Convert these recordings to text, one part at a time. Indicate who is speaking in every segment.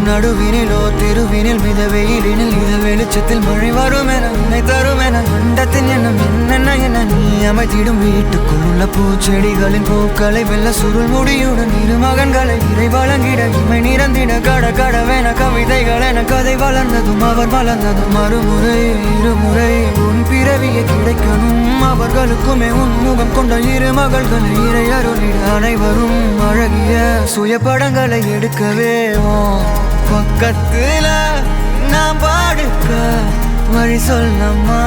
Speaker 1: நடுவினிலோ திருவினில் மித வெயிலினில் இத வெளிச்சத்தில் மழை வரும் என உன்னை தரும் என அண்டத்தின் எண்ணம் என்னென்ன என நீ அமைத்திடும் வீட்டுக்குள் உள்ள பூச்செடிகளின் பூக்களை வெல்ல சுருள் முடியுடன் இரு மகன்களை இறை வழங்கிட இமை நிறந்திட கட கடவென கவிதைகள் என கதை வளர்ந்ததும் அவர் வளர்ந்ததும் மறுமுறை இருமுறை உன் பிறவியை கிடைக்கணும் அவர்களுக்குமே உன் முகம் கொண்ட இரு மகள்களை இறை அருளிட அனைவரும் அழகிய சுய படங்களை எடுக்கவே பக்கத்துல நான் பாடுக்க வழி சொல்லம்மா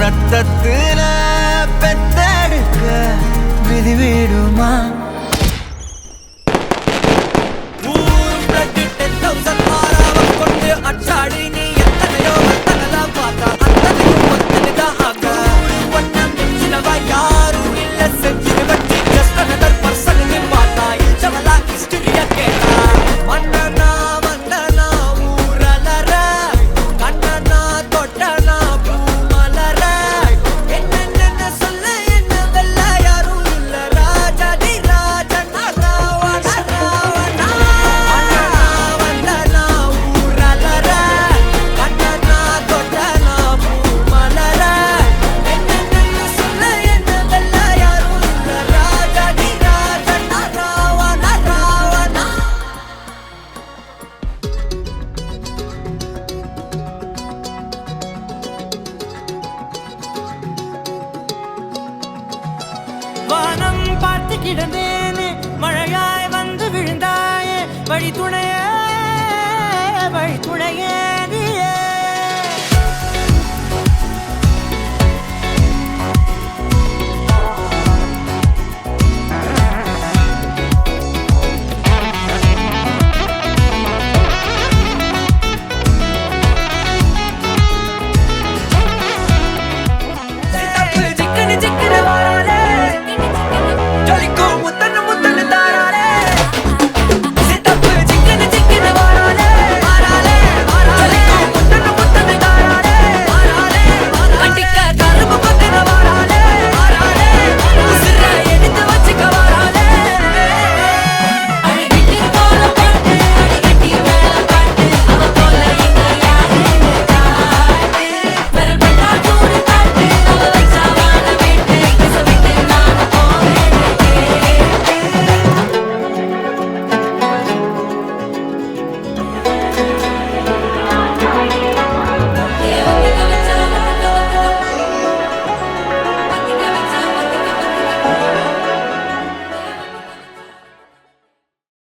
Speaker 1: ரத்தத்துல பெத்தெடுக்க விதி விடுமா
Speaker 2: அச்சாடி நீ எத்தனையோ வர்த்தனதான் பார்த்தா அத்தனையும் ஒத்தனைதான் ஆக ஒன்னம் சிலவா யாரும் இல்ல செஞ்சு வச்சு just another person நீ பார்த்தா இச்சவலா ஹிஸ்டரிய கேட்டா மன்னனா வந்தனா ஊரலர கண்ணனா தொட்டனா பூமலர என்னென்ன சொல்ல என்ன வெல்ல யாரும் இல்ல ராஜாதி ராஜனா ராவண ராவணா வந்தனா ஊரலர கண்ணனா தொட்டனா பூமலர என்னென்ன சொல்ல என்ன வெல்ல யாரும் இல்ல ராஜாதி ராஜனா ராவண ராவணா வானம் பார்த்து கிடந்தேனே மழையாய் வந்து விழுந்தாயே வழி துணையே